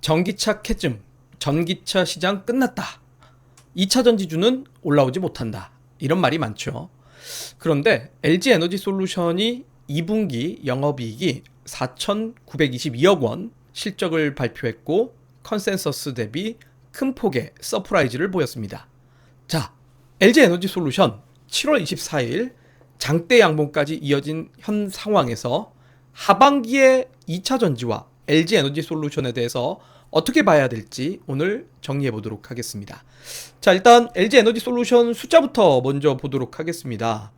전기차 캐즘, 전기차 시장 끝났다. 2차 전지주는 올라오지 못한다. 이런 말이 많죠. 그런데 LG 에너지 솔루션이 2분기 영업이익이 4,922억 원 실적을 발표했고 컨센서스 대비 큰 폭의 서프라이즈를 보였습니다. 자, LG 에너지 솔루션 7월 24일 장대 양봉까지 이어진 현 상황에서 하반기의 2차 전지와 LG 에너지 솔루션에 대해서 어떻게 봐야 될지 오늘 정리해 보도록 하겠습니다. 자, 일단 LG 에너지 솔루션 숫자부터 먼저 보도록 하겠습니다.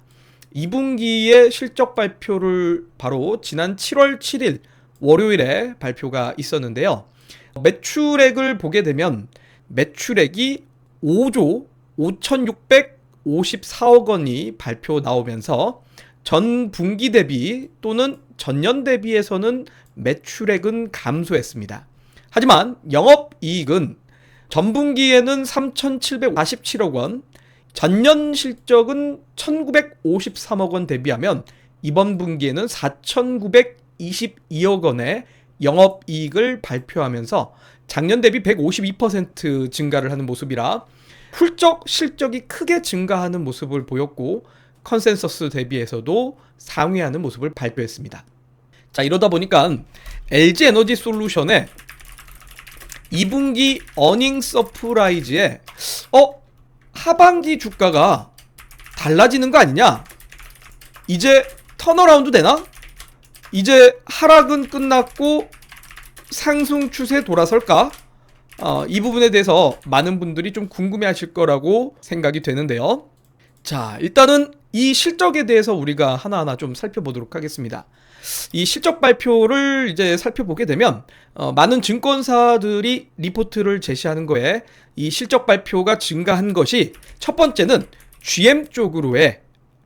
2분기의 실적 발표를 바로 지난 7월 7일 월요일에 발표가 있었는데요. 매출액을 보게 되면 매출액이 5조 5,654억 원이 발표 나오면서 전 분기 대비 또는 전년 대비해서는 매출액은 감소했습니다. 하지만 영업이익은 전분기에는 3,747억 원, 전년 실적은 1,953억 원 대비하면 이번 분기에는 4,922억 원의 영업이익을 발표하면서 작년 대비 152% 증가를 하는 모습이라 훌쩍 실적이 크게 증가하는 모습을 보였고 컨센서스 대비해서도 상회하는 모습을 발표했습니다. 자, 이러다 보니까 LG 에너지 솔루션의 2분기 어닝 서프라이즈에 하반기 주가가 달라지는 거 아니냐? 이제 턴어라운드 되나? 이제 하락은 끝났고 상승 추세 돌아설까? 이 부분에 대해서 많은 분들이 좀 궁금해하실 거라고 생각이 되는데요. 자, 일단은 이 실적에 대해서 우리가 하나하나 좀 살펴보도록 하겠습니다. 이 실적 발표를 이제 살펴보게 되면 많은 증권사들이 리포트를 제시하는 거에 이 실적 발표가 증가한 것이 첫 번째는 GM 쪽으로의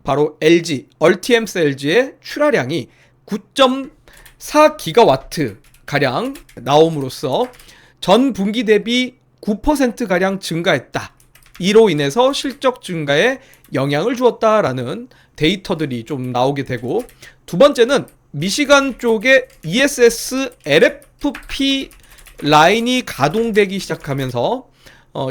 바로 LG, 얼티엠셀즈의 출하량이 9.4기가와트 가량 나옴으로써 전 분기 대비 9% 가량 증가했다. 이로 인해서 실적 증가에 영향을 주었다라는 데이터들이 좀 나오게 되고, 두 번째는 미시간 쪽에 ESS LFP 라인이 가동되기 시작하면서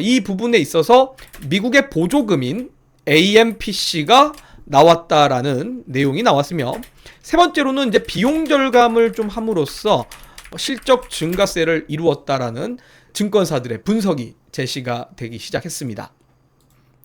이 부분에 있어서 미국의 보조금인 AMPC가 나왔다라는 내용이 나왔으며, 세 번째로는 이제 비용 절감을 좀 함으로써 실적 증가세를 이루었다라는 증권사들의 분석이 제시가 되기 시작했습니다.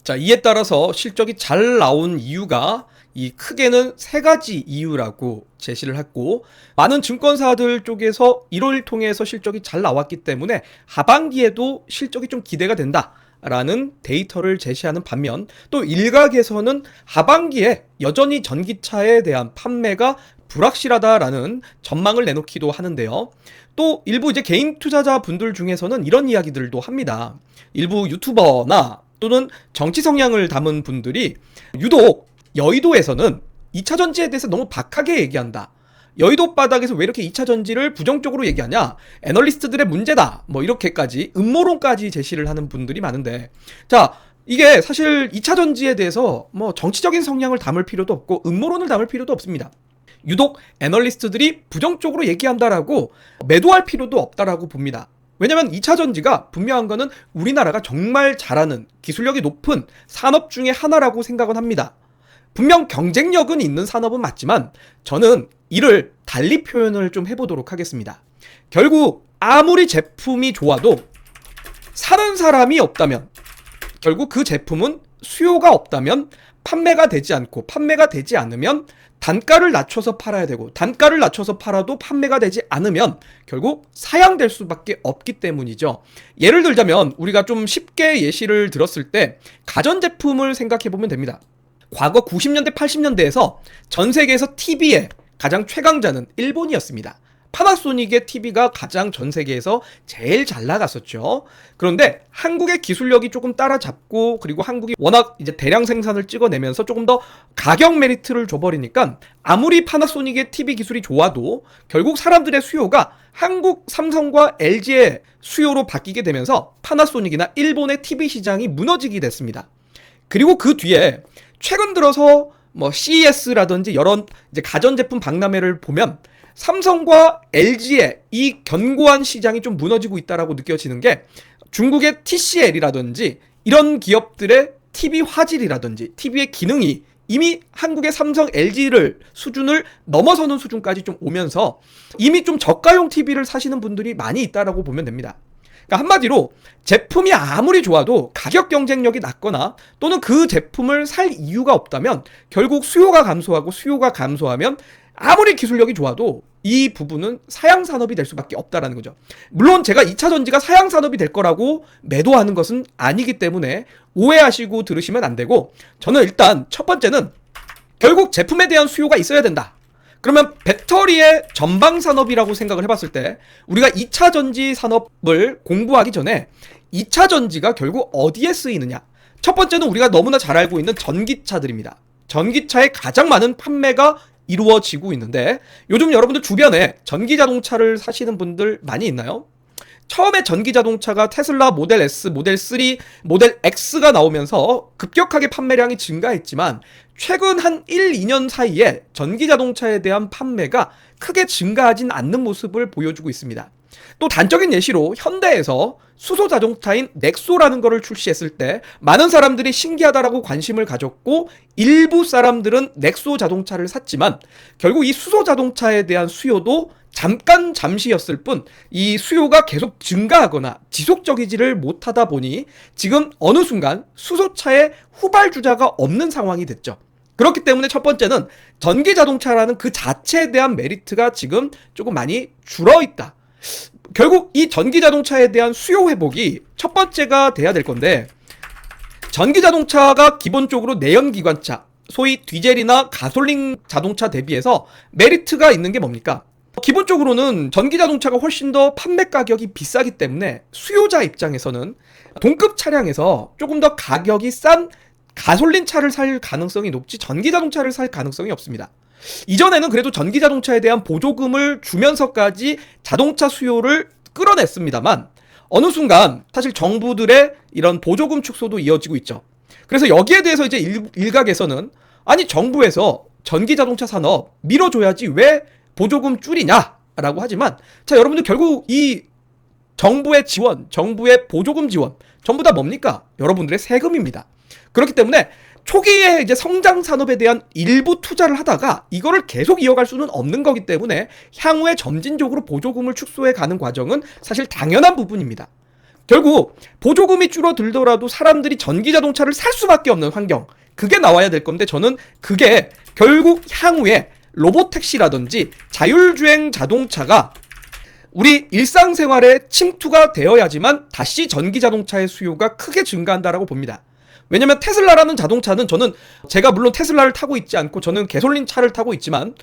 자, 이에 따라서 실적이 잘 나온 이유가 이 크게는 세 가지 이유라고 제시를 했고, 많은 증권사들 쪽에서 1월 통해서 실적이 잘 나왔기 때문에 하반기에도 실적이 좀 기대가 된다라는 데이터를 제시하는 반면, 또 일각에서는 하반기에 여전히 전기차에 대한 판매가 불확실하다라는 전망을 내놓기도 하는데요. 또 일부 이제 개인 투자자 분들 중에서는 이런 이야기들도 합니다. 일부 유튜버나 또는 정치 성향을 담은 분들이 유독 여의도에서는 2차 전지에 대해서 너무 박하게 얘기한다. 여의도 바닥에서 왜 이렇게 2차 전지를 부정적으로 얘기하냐? 애널리스트들의 문제다. 뭐 이렇게까지 음모론까지 제시를 하는 분들이 많은데, 자, 이게 사실 2차 전지에 대해서 뭐 정치적인 성향을 담을 필요도 없고 음모론을 담을 필요도 없습니다. 유독 애널리스트들이 부정적으로 얘기한다라고 매도할 필요도 없다라고 봅니다. 왜냐면 2차 전지가 분명한 거는 우리나라가 정말 잘하는 기술력이 높은 산업 중에 하나라고 생각은 합니다. 분명 경쟁력은 있는 산업은 맞지만 저는 이를 달리 표현을 좀 해보도록 하겠습니다. 결국 아무리 제품이 좋아도 사는 사람이 없다면, 결국 그 제품은 수요가 없다면 판매가 되지 않고, 판매가 되지 않으면 단가를 낮춰서 팔아야 되고, 단가를 낮춰서 팔아도 판매가 되지 않으면 결국 사양될 수밖에 없기 때문이죠. 예를 들자면 우리가 좀 쉽게 예시를 들었을 때 가전제품을 생각해 보면 됩니다. 과거 90년대 80년대에서 전 세계에서 TV의 가장 최강자는 일본이었습니다. 파나소닉의 TV가 가장 전 세계에서 제일 잘 나갔었죠. 그런데 한국의 기술력이 조금 따라잡고, 그리고 한국이 워낙 이제 대량 생산을 찍어내면서 조금 더 가격 메리트를 줘버리니까 아무리 파나소닉의 TV 기술이 좋아도 결국 사람들의 수요가 한국 삼성과 LG의 수요로 바뀌게 되면서 파나소닉이나 일본의 TV 시장이 무너지게 됐습니다. 그리고 그 뒤에 최근 들어서 뭐 CES라든지 여러 이제 가전제품 박람회를 보면 삼성과 LG의 이 견고한 시장이 좀 무너지고 있다라고 느껴지는 게 중국의 TCL이라든지 이런 기업들의 TV 화질이라든지 TV의 기능이 이미 한국의 삼성, LG를 수준을 넘어서는 수준까지 좀 오면서 이미 좀 저가용 TV를 사시는 분들이 많이 있다라고 보면 됩니다. 그러니까 한마디로 제품이 아무리 좋아도 가격 경쟁력이 낮거나 또는 그 제품을 살 이유가 없다면 결국 수요가 감소하면 아무리 기술력이 좋아도 이 부분은 사양산업이 될 수밖에 없다라는 거죠. 물론 제가 2차전지가 사양산업이 될 거라고 매도하는 것은 아니기 때문에 오해하시고 들으시면 안 되고, 저는 일단 첫 번째는 결국 제품에 대한 수요가 있어야 된다. 그러면 배터리의 전방 산업이라고 생각을 해봤을 때 우리가 2차전지 산업을 공부하기 전에 2차전지가 결국 어디에 쓰이느냐. 첫 번째는 우리가 너무나 잘 알고 있는 전기차들입니다. 전기차의 가장 많은 판매가 이루어지고 있는데 요즘 여러분들 주변에 전기자동차를 사시는 분들 많이 있나요? 처음에 전기자동차가 테슬라 모델 S, 모델 3, 모델 X가 나오면서 급격하게 판매량이 증가했지만 최근 한 1, 2년 사이에 전기자동차에 대한 판매가 크게 증가하진 않는 모습을 보여주고 있습니다. 또 단적인 예시로 현대에서 수소자동차인 넥소라는 거를 출시했을 때 많은 사람들이 신기하다라고 관심을 가졌고 일부 사람들은 넥소 자동차를 샀지만 결국 이 수소자동차에 대한 수요도 잠시였을 뿐 이 수요가 계속 증가하거나 지속적이지를 못하다 보니 지금 어느 순간 수소차의 후발주자가 없는 상황이 됐죠. 그렇기 때문에 첫 번째는 전기자동차라는 그 자체에 대한 메리트가 지금 조금 많이 줄어있다. 결국 이 전기자동차에 대한 수요 회복이 첫 번째가 돼야 될 건데, 전기자동차가 기본적으로 내연기관차, 소위 디젤이나 가솔린 자동차 대비해서 메리트가 있는 게 뭡니까? 기본적으로는 전기자동차가 훨씬 더 판매 가격이 비싸기 때문에 수요자 입장에서는 동급 차량에서 조금 더 가격이 싼 가솔린 차를 살 가능성이 높지 전기자동차를 살 가능성이 없습니다. 이전에는 그래도 전기자동차에 대한 보조금을 주면서까지 자동차 수요를 끌어냈습니다만 어느 순간 사실 정부들의 이런 보조금 축소도 이어지고 있죠. 그래서 여기에 대해서 이제 일각에서는 아니 정부에서 전기자동차 산업 밀어줘야지 왜 보조금 줄이냐라고 하지만, 자 여러분들 결국 이 정부의 지원, 정부의 보조금 지원 전부 다 뭡니까? 여러분들의 세금입니다. 그렇기 때문에 초기에 이제 성장 산업에 대한 일부 투자를 하다가 이거를 계속 이어갈 수는 없는 거기 때문에 향후에 점진적으로 보조금을 축소해 가는 과정은 사실 당연한 부분입니다. 결국 보조금이 줄어들더라도 사람들이 전기자동차를 살 수밖에 없는 환경, 그게 나와야 될 건데 저는 그게 결국 향후에 로보택시라든지 자율주행 자동차가 우리 일상생활에 침투가 되어야지만 다시 전기자동차의 수요가 크게 증가한다라고 봅니다. 왜냐면 테슬라라는 자동차는 저는 제가 물론 테슬라를 타고 있지 않고 저는 가솔린 차를 타고 있지만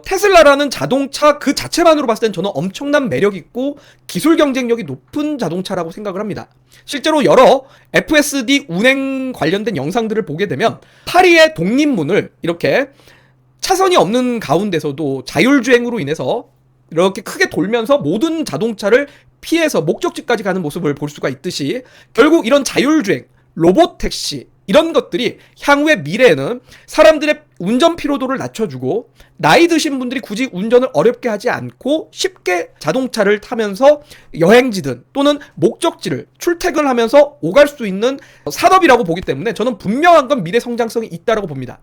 테슬라라는 자동차 그 자체만으로 봤을 땐 저는 엄청난 매력 있고 기술 경쟁력이 높은 자동차라고 생각을 합니다. 실제로 여러 FSD 운행 관련된 영상들을 보게 되면 파리의 독립문을 이렇게 차선이 없는 가운데서도 자율주행으로 인해서 이렇게 크게 돌면서 모든 자동차를 피해서 목적지까지 가는 모습을 볼 수가 있듯이 결국 이런 자율주행, 로봇택시 이런 것들이 향후의 미래에는 사람들의 운전 피로도를 낮춰주고 나이 드신 분들이 굳이 운전을 어렵게 하지 않고 쉽게 자동차를 타면서 여행지든 또는 목적지를 출퇴근을 하면서 오갈 수 있는 산업이라고 보기 때문에 저는 분명한 건 미래 성장성이 있다고 봅니다.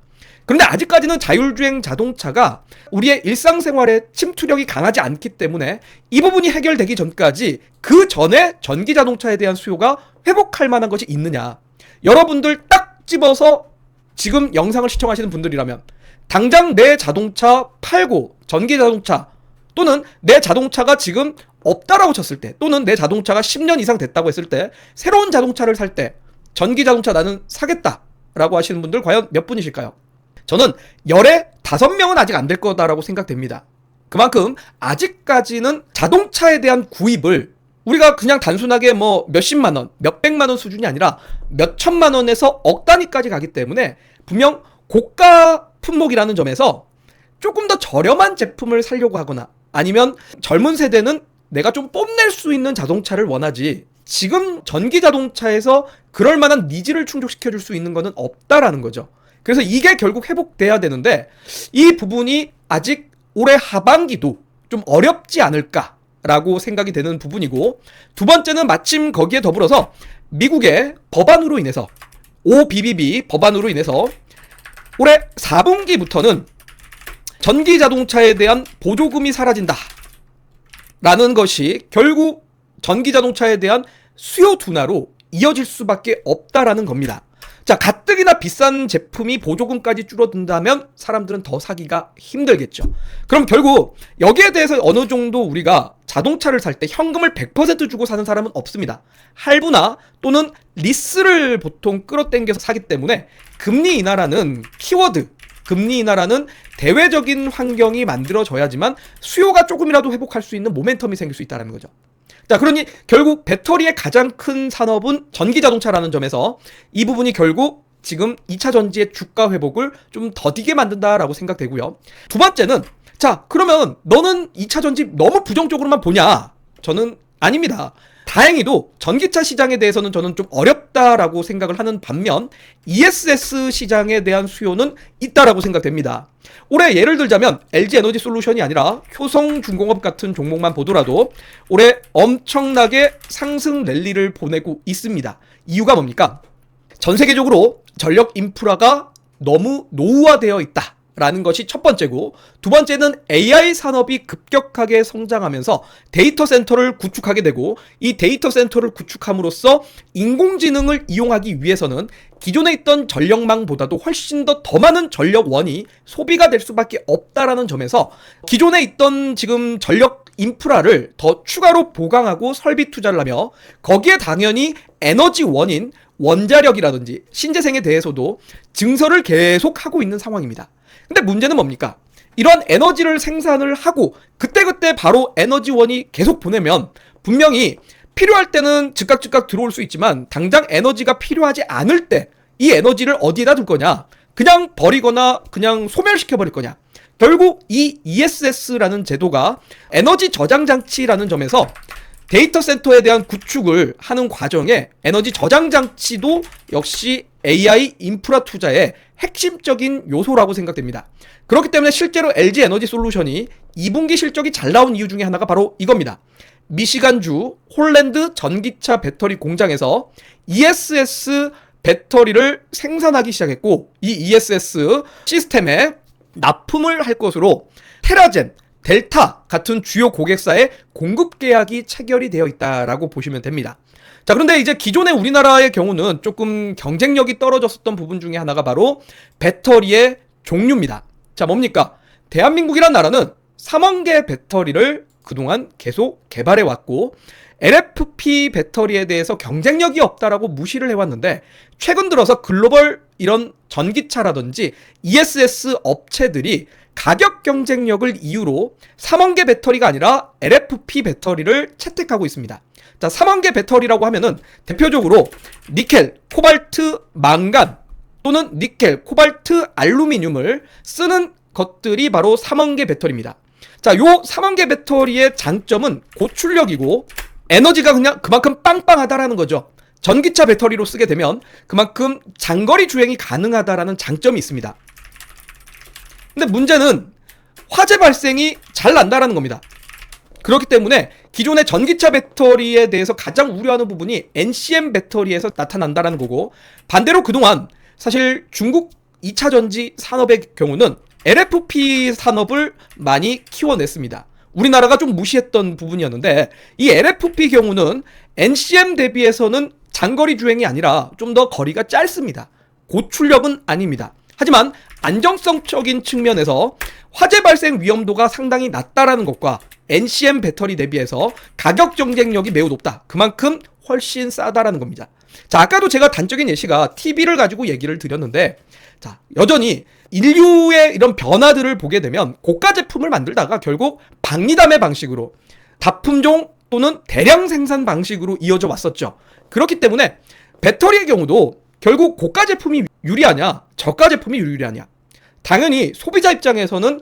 그런데 아직까지는 자율주행 자동차가 우리의 일상생활에 침투력이 강하지 않기 때문에 이 부분이 해결되기 전까지 그 전에 전기자동차에 대한 수요가 회복할 만한 것이 있느냐. 여러분들 딱 집어서 지금 영상을 시청하시는 분들이라면 당장 내 자동차 팔고 전기자동차 또는 내 자동차가 지금 없다라고 쳤을 때 또는 내 자동차가 10년 이상 됐다고 했을 때 새로운 자동차를 살 때 전기자동차 나는 사겠다라고 하시는 분들 과연 몇 분이실까요? 저는 열에 5명은 아직 안 될 거다라고 생각됩니다. 그만큼 아직까지는 자동차에 대한 구입을 우리가 그냥 단순하게 뭐 몇십만 원, 몇백만 원 수준이 아니라 몇천만 원에서 억 단위까지 가기 때문에 분명 고가 품목이라는 점에서 조금 더 저렴한 제품을 사려고 하거나 아니면 젊은 세대는 내가 좀 뽐낼 수 있는 자동차를 원하지 지금 전기자동차에서 그럴 만한 니즈를 충족시켜줄 수 있는 거는 없다라는 거죠. 그래서 이게 결국 회복돼야 되는데 이 부분이 아직 올해 하반기도 좀 어렵지 않을까라고 생각이 되는 부분이고, 두 번째는 마침 거기에 더불어서 미국의 법안으로 인해서 OBBB 법안으로 인해서 올해 4분기부터는 전기 자동차에 대한 보조금이 사라진다 라는 것이 결국 전기 자동차에 대한 수요 둔화로 이어질 수밖에 없다라는 겁니다. 자, 가뜩이나 비싼 제품이 보조금까지 줄어든다면 사람들은 더 사기가 힘들겠죠. 그럼 결국 여기에 대해서 어느 정도 우리가 자동차를 살 때 현금을 100% 주고 사는 사람은 없습니다. 할부나 또는 리스를 보통 끌어당겨서 사기 때문에 금리 인하라는 키워드, 금리 인하라는 대외적인 환경이 만들어져야지만 수요가 조금이라도 회복할 수 있는 모멘텀이 생길 수 있다는 거죠. 자, 그러니 결국 배터리의 가장 큰 산업은 전기자동차라는 점에서 이 부분이 결국 지금 2차 전지의 주가 회복을 좀 더디게 만든다라고 생각되고요. 두 번째는, 자, 그러면 너는 2차 전지 너무 부정적으로만 보냐? 저는 아닙니다. 다행히도 전기차 시장에 대해서는 저는 좀 어렵다라고 생각을 하는 반면 ESS 시장에 대한 수요는 있다라고 생각됩니다. 올해 예를 들자면 LG에너지솔루션이 아니라 효성중공업 같은 종목만 보더라도 올해 엄청나게 상승 랠리를 보내고 있습니다. 이유가 뭡니까? 전 세계적으로 전력 인프라가 너무 노후화되어 있다 라는 것이 첫 번째고, 두 번째는 AI 산업이 급격하게 성장하면서 데이터 센터를 구축하게 되고, 이 데이터 센터를 구축함으로써 인공지능을 이용하기 위해서는 기존에 있던 전력망보다도 훨씬 더 많은 전력원이 소비가 될 수밖에 없다라는 점에서 기존에 있던 지금 전력 인프라를 더 추가로 보강하고 설비 투자를 하며, 거기에 당연히 에너지원인 원자력이라든지 신재생에 대해서도 증설을 계속하고 있는 상황입니다. 근데 문제는 뭡니까? 이러한 에너지를 생산을 하고 그때그때 바로 에너지원이 계속 보내면 분명히 필요할 때는 즉각 들어올 수 있지만 당장 에너지가 필요하지 않을 때 이 에너지를 어디에다 둘 거냐? 그냥 버리거나 그냥 소멸시켜 버릴 거냐? 결국 이 ESS라는 제도가 에너지 저장 장치라는 점에서 데이터 센터에 대한 구축을 하는 과정에 에너지 저장 장치도 역시 AI 인프라 투자의 핵심적인 요소라고 생각됩니다. 그렇기 때문에 실제로 LG 에너지 솔루션이 2분기 실적이 잘 나온 이유 중에 하나가 바로 이겁니다. 미시간주 홀랜드 전기차 배터리 공장에서 ESS 배터리를 생산하기 시작했고, 이 ESS 시스템에 납품을 할 것으로 테라젠, 델타 같은 주요 고객사의 공급 계약이 체결이 되어 있다라고 보시면 됩니다. 자, 그런데 이제 기존의 우리나라의 경우는 조금 경쟁력이 떨어졌었던 부분 중에 하나가 바로 배터리의 종류입니다. 자, 뭡니까? 대한민국이란 나라는 3원 개 배터리를 그동안 계속 개발해 왔고, LFP 배터리에 대해서 경쟁력이 없다라고 무시를 해왔는데, 최근 들어서 글로벌 이런 전기차라든지 ESS 업체들이 가격 경쟁력을 이유로 3원 개 배터리가 아니라 LFP 배터리를 채택하고 있습니다. 자, 3원 개 배터리라고 하면은 대표적으로 니켈, 코발트, 망간 또는 니켈, 코발트, 알루미늄을 쓰는 것들이 바로 3원 개 배터리입니다. 자, 요 3원 개 배터리의 장점은 고출력이고 에너지가 그냥 그만큼 빵빵하다라는 거죠. 전기차 배터리로 쓰게 되면 그만큼 장거리 주행이 가능하다라는 장점이 있습니다. 근데 문제는 화재 발생이 잘 난다라는 겁니다. 그렇기 때문에 기존의 전기차 배터리에 대해서 가장 우려하는 부분이 NCM 배터리에서 나타난다라는 거고, 반대로 그동안 사실 중국 2차 전지 산업의 경우는 LFP 산업을 많이 키워냈습니다. 우리나라가 좀 무시했던 부분이었는데, 이 LFP 경우는 NCM 대비해서는 장거리 주행이 아니라 좀 더 거리가 짧습니다. 고출력은 아닙니다. 하지만 안정성적인 측면에서 화재 발생 위험도가 상당히 낮다라는 것과 NCM 배터리 대비해서 가격 경쟁력이 매우 높다. 그만큼 훨씬 싸다라는 겁니다. 자, 아까도 제가 단적인 예시가 TV를 가지고 얘기를 드렸는데, 자, 여전히 인류의 이런 변화들을 보게 되면 고가 제품을 만들다가 결국 박리담의 방식으로 다품종 또는 대량 생산 방식으로 이어져 왔었죠. 그렇기 때문에 배터리의 경우도 결국 고가 제품이 유리하냐, 저가 제품이 유리하냐. 당연히 소비자 입장에서는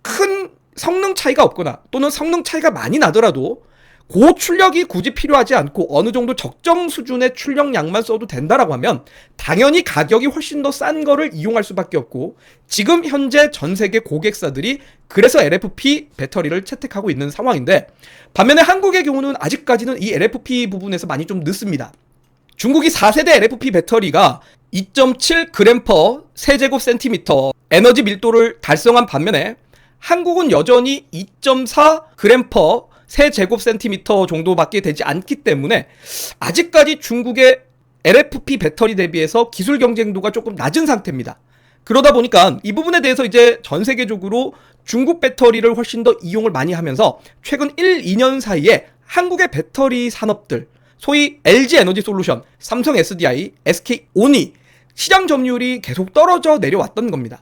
큰 성능 차이가 없거나 또는 성능 차이가 많이 나더라도 고출력이 굳이 필요하지 않고 어느 정도 적정 수준의 출력량만 써도 된다라고 하면 당연히 가격이 훨씬 더 싼 거를 이용할 수밖에 없고, 지금 현재 전 세계 고객사들이 그래서 LFP 배터리를 채택하고 있는 상황인데, 반면에 한국의 경우는 아직까지는 이 LFP 부분에서 많이 좀 늦습니다. 중국이 4세대 LFP 배터리가 2.7g/, 세제곱센티미터 에너지 밀도를 달성한 반면에 한국은 여전히 2.4g/, 세제곱센티미터 정도밖에 되지 않기 때문에 아직까지 중국의 LFP 배터리 대비해서 기술 경쟁도가 조금 낮은 상태입니다. 그러다 보니까 이 부분에 대해서 이제 전 세계적으로 중국 배터리를 훨씬 더 이용을 많이 하면서 최근 1, 2년 사이에 한국의 배터리 산업들, 소위 LG 에너지 솔루션, 삼성 SDI, SK 온이 시장 점유율이 계속 떨어져 내려왔던 겁니다.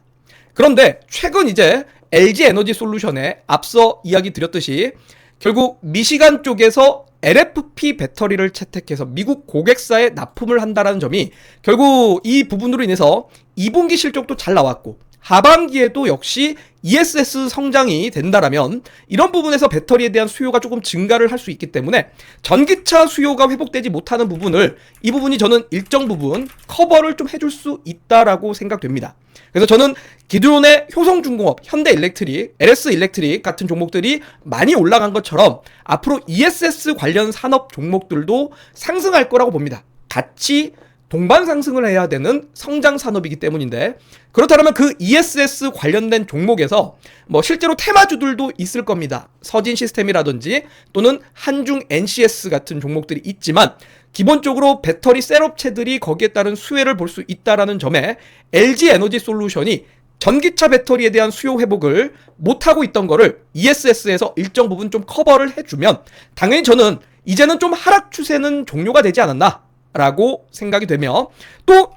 그런데 최근 이제 LG 에너지 솔루션에 앞서 이야기 드렸듯이 결국 미시간 쪽에서 LFP 배터리를 채택해서 미국 고객사에 납품을 한다는 점이 결국 이 부분으로 인해서 2분기 실적도 잘 나왔고 하반기에도 역시 ESS 성장이 된다라면 이런 부분에서 배터리에 대한 수요가 조금 증가를 할 수 있기 때문에 전기차 수요가 회복되지 못하는 부분을, 이 부분이 저는 일정 부분 커버를 좀 해줄 수 있다라고 생각됩니다. 그래서 저는 기존의 효성중공업, 현대일렉트릭, LS일렉트릭 같은 종목들이 많이 올라간 것처럼 앞으로 ESS 관련 산업 종목들도 상승할 거라고 봅니다. 같이 동반 상승을 해야 되는 성장 산업이기 때문인데, 그렇다면 그 ESS 관련된 종목에서 뭐 실제로 테마주들도 있을 겁니다. 서진 시스템이라든지 또는 한중 NCS 같은 종목들이 있지만 기본적으로 배터리 셋업체들이 거기에 따른 수혜를 볼 수 있다라는 점에 LG 에너지 솔루션이 전기차 배터리에 대한 수요 회복을 못하고 있던 거를 ESS에서 일정 부분 좀 커버를 해주면 당연히 저는 이제는 좀 하락 추세는 종료가 되지 않았나 라고 생각이 되며, 또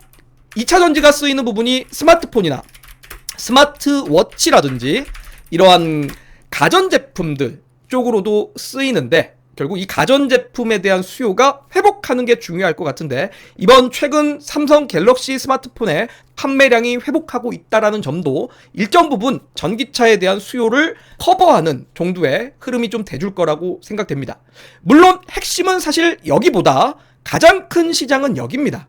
2차 전지가 쓰이는 부분이 스마트폰이나 스마트워치라든지 이러한 가전제품들 쪽으로도 쓰이는데, 결국 이 가전제품에 대한 수요가 회복하는 게 중요할 것 같은데, 이번 최근 삼성 갤럭시 스마트폰의 판매량이 회복하고 있다라는 점도 일정 부분 전기차에 대한 수요를 커버하는 정도의 흐름이 좀 돼줄 거라고 생각됩니다. 물론 핵심은 사실 여기보다 가장 큰 시장은 여기입니다.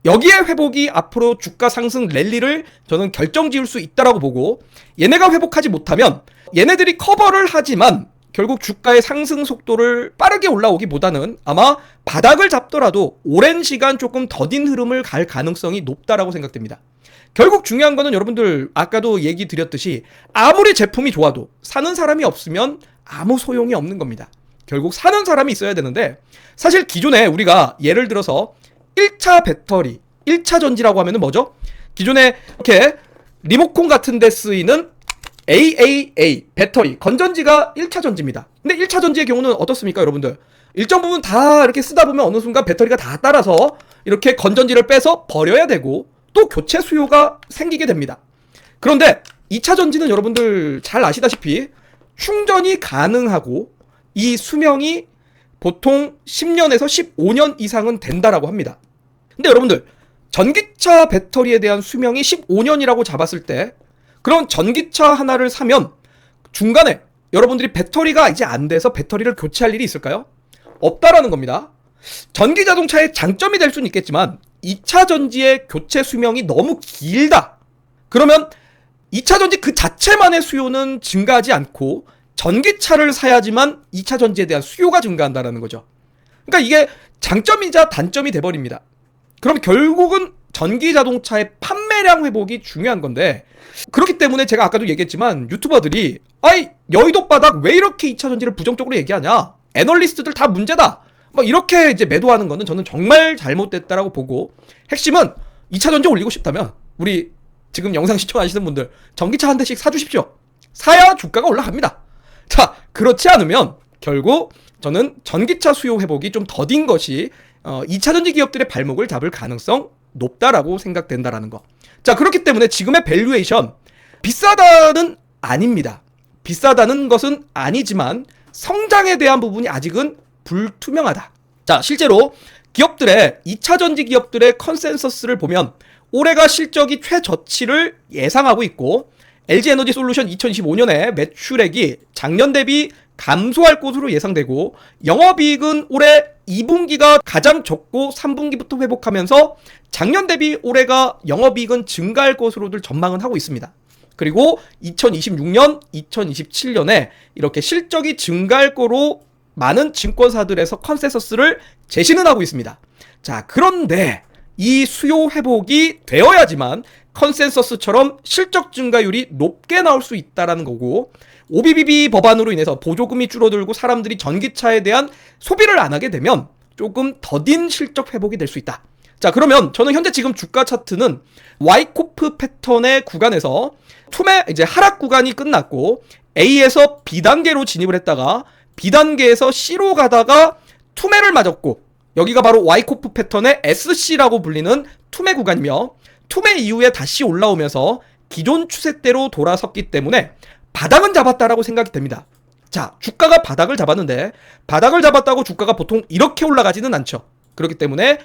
여기에 회복이 앞으로 주가 상승 랠리를 저는 결정지을 수 있다라고 보고, 얘네가 회복하지 못하면 얘네들이 커버를 하지만 결국 주가의 상승 속도를 빠르게 올라오기보다는 아마 바닥을 잡더라도 오랜 시간 조금 더딘 흐름을 갈 가능성이 높다라고 생각됩니다. 결국 중요한 거는 여러분들 아까도 얘기 드렸듯이 아무리 제품이 좋아도 사는 사람이 없으면 아무 소용이 없는 겁니다. 결국 사는 사람이 있어야 되는데, 사실 기존에 우리가 예를 들어서 1차 배터리, 1차 전지라고 하면은 뭐죠? 기존에 이렇게 리모컨 같은 데 쓰이는 AAA 배터리, 건전지가 1차 전지입니다. 근데 1차 전지의 경우는 어떻습니까, 여러분들? 일정 부분 다 이렇게 쓰다 보면 어느 순간 배터리가 다 따라서 이렇게 건전지를 빼서 버려야 되고 또 교체 수요가 생기게 됩니다. 그런데 2차 전지는 여러분들 잘 아시다시피 충전이 가능하고 이 수명이 보통 10년에서 15년 이상은 된다라고 합니다. 근데 여러분들 전기차 배터리에 대한 수명이 15년이라고 잡았을 때, 그럼 전기차 하나를 사면 중간에 여러분들이 배터리가 이제 안 돼서 배터리를 교체할 일이 있을까요? 없다라는 겁니다. 전기 자동차의 장점이 될 수는 있겠지만 2차 전지의 교체 수명이 너무 길다. 그러면 2차 전지 그 자체만의 수요는 증가하지 않고 전기차를 사야지만 2차 전지에 대한 수요가 증가한다는 거죠. 그러니까 이게 장점이자 단점이 돼버립니다. 그럼 결국은 전기 자동차의 판매량 회복이 중요한 건데, 그렇기 때문에 제가 아까도 얘기했지만 유튜버들이 아이 여의도 바닥 왜 이렇게 2차 전지를 부정적으로 얘기하냐, 애널리스트들 다 문제다, 뭐 이렇게 이제 매도하는 거는 저는 정말 잘못됐다라고 보고, 핵심은 2차 전지 올리고 싶다면 우리 지금 영상 시청하시는 분들 전기차 한 대씩 사주십시오. 사야 주가가 올라갑니다. 자, 그렇지 않으면 결국 저는 전기차 수요 회복이 좀 더딘 것이 2차 전지 기업들의 발목을 잡을 가능성 높다라고 생각된다라는 거. 자, 그렇기 때문에 지금의 밸류에이션 비싸다는 아닙니다. 비싸다는 것은 아니지만 성장에 대한 부분이 아직은 불투명하다. 자, 실제로 기업들의 2차 전지 기업들의 컨센서스를 보면 올해가 실적이 최저치를 예상하고 있고, LG 에너지 솔루션 2025년에 매출액이 작년 대비 감소할 것으로 예상되고 영업이익은 올해 2분기가 가장 적고 3분기부터 회복하면서 작년 대비 올해가 영업이익은 증가할 것으로들 전망은 하고 있습니다. 그리고 2026년, 2027년에 이렇게 실적이 증가할 거로 많은 증권사들에서 컨센서스를 제시는 하고 있습니다. 자, 그런데 이 수요 회복이 되어야지만 컨센서스처럼 실적 증가율이 높게 나올 수 있다는 거고, OBBB 법안으로 인해서 보조금이 줄어들고 사람들이 전기차에 대한 소비를 안 하게 되면 조금 더딘 실적 회복이 될 수 있다. 자, 그러면 저는 현재 지금 주가 차트는 와이코프 패턴의 구간에서 투매 이제 하락 구간이 끝났고 A에서 B단계로 진입을 했다가 B단계에서 C로 가다가 투매를 맞았고, 여기가 바로 와이코프 패턴의 SC라고 불리는 투매 구간이며, 투매 이후에 다시 올라오면서 기존 추세대로 돌아섰기 때문에 바닥은 잡았다라고 생각이 됩니다. 자, 주가가 바닥을 잡았는데 바닥을 잡았다고 주가가 보통 이렇게 올라가지는 않죠. 그렇기 때문에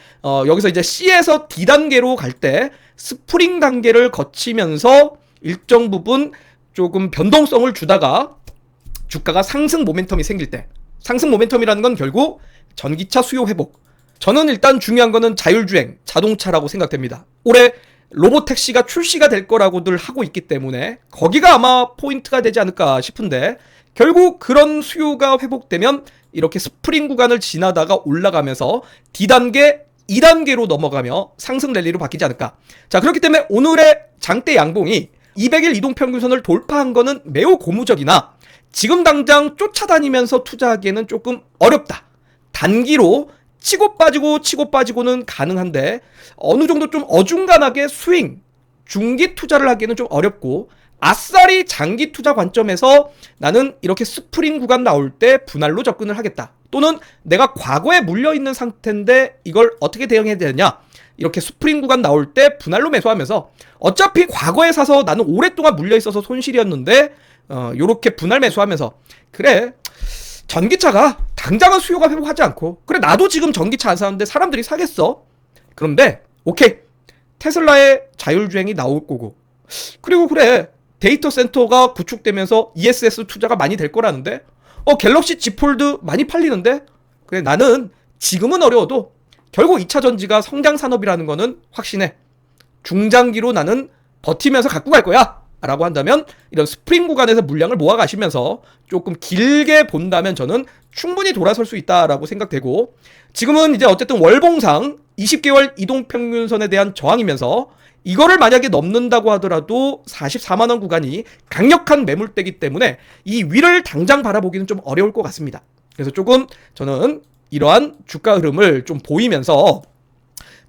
여기서 이제 C에서 D단계로 갈 때 스프링 단계를 거치면서 일정 부분 조금 변동성을 주다가 주가가 상승 모멘텀이 생길 때, 상승 모멘텀이라는 건 결국 전기차 수요 회복. 저는 일단 중요한 거는 자율주행 자동차라고 생각됩니다. 올해 로보택시가 출시가 될 거라고들 하고 있기 때문에 거기가 아마 포인트가 되지 않을까 싶은데, 결국 그런 수요가 회복되면 이렇게 스프링 구간을 지나다가 올라가면서 D단계, 2단계로 넘어가며 상승 랠리로 바뀌지 않을까. 자, 그렇기 때문에 오늘의 장대 양봉이 200일 이동평균선을 돌파한 거는 매우 고무적이나 지금 당장 쫓아다니면서 투자하기에는 조금 어렵다. 단기로 치고 빠지고는 가능한데 어느 정도 좀 어중간하게 스윙, 중기 투자를 하기에는 좀 어렵고, 아싸리 장기 투자 관점에서 나는 이렇게 스프링 구간 나올 때 분할로 접근을 하겠다. 또는 내가 과거에 물려있는 상태인데 이걸 어떻게 대응해야 되느냐. 이렇게 스프링 구간 나올 때 분할로 매수하면서 어차피 과거에 사서 나는 오랫동안 물려있어서 손실이었는데 요렇게 분할 매수하면서, 그래 전기차가 당장은 수요가 회복하지 않고, 그래 나도 지금 전기차 안 사는데 사람들이 사겠어. 그런데 오케이, 테슬라의 자율주행이 나올 거고, 그리고 그래 데이터 센터가 구축되면서 ESS 투자가 많이 될 거라는데, 갤럭시 Z 폴드 많이 팔리는데, 그래 나는 지금은 어려워도 결국 2차 전지가 성장 산업이라는 거는 확신해. 중장기로 나는 버티면서 갖고 갈 거야 라고 한다면 이런 스프링 구간에서 물량을 모아 가시면서 조금 길게 본다면 저는 충분히 돌아설 수 있다라고 생각되고, 지금은 이제 어쨌든 월봉상 20개월 이동평균선에 대한 저항이면서 이거를 만약에 넘는다고 하더라도 44만원 구간이 강력한 매물대기 때문에 이 위를 당장 바라보기는 좀 어려울 것 같습니다. 그래서 조금 저는 이러한 주가 흐름을 좀 보이면서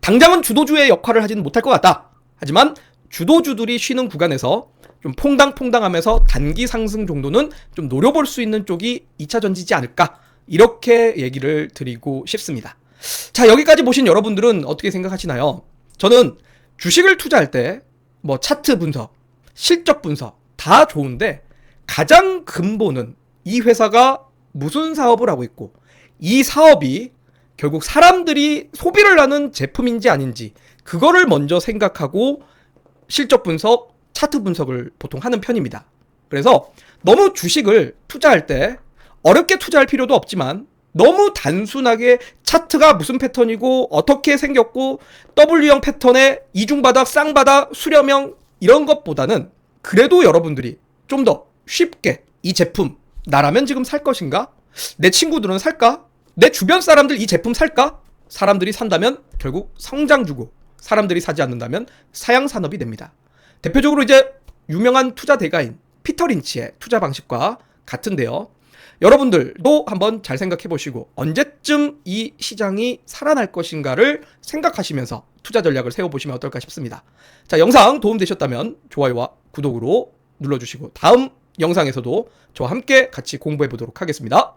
당장은 주도주의 역할을 하지는 못할 것 같다. 하지만 주도주들이 쉬는 구간에서 좀 퐁당퐁당하면서 단기 상승 정도는 좀 노려볼 수 있는 쪽이 2차 전지지 않을까, 이렇게 얘기를 드리고 싶습니다. 자, 여기까지 보신 여러분들은 어떻게 생각하시나요? 저는 주식을 투자할 때 뭐 차트 분석, 실적 분석 다 좋은데 가장 근본은 이 회사가 무슨 사업을 하고 있고 이 사업이 결국 사람들이 소비를 하는 제품인지 아닌지, 그거를 먼저 생각하고 실적 분석, 차트 분석을 보통 하는 편입니다. 그래서 너무 주식을 투자할 때 어렵게 투자할 필요도 없지만 너무 단순하게 차트가 무슨 패턴이고 어떻게 생겼고 W형 패턴의 이중바닥, 쌍바닥, 수렴형 이런 것보다는 그래도 여러분들이 좀 더 쉽게 이 제품 나라면 지금 살 것인가? 내 친구들은 살까? 내 주변 사람들 이 제품 살까? 사람들이 산다면 결국 성장주고, 사람들이 사지 않는다면 사양산업이 됩니다. 대표적으로 이제 유명한 투자 대가인 피터 린치의 투자 방식과 같은데요. 여러분들도 한번 잘 생각해 보시고 언제쯤 이 시장이 살아날 것인가를 생각하시면서 투자 전략을 세워보시면 어떨까 싶습니다. 자, 영상 도움되셨다면 좋아요와 구독으로 눌러주시고 다음 영상에서도 저와 함께 같이 공부해 보도록 하겠습니다.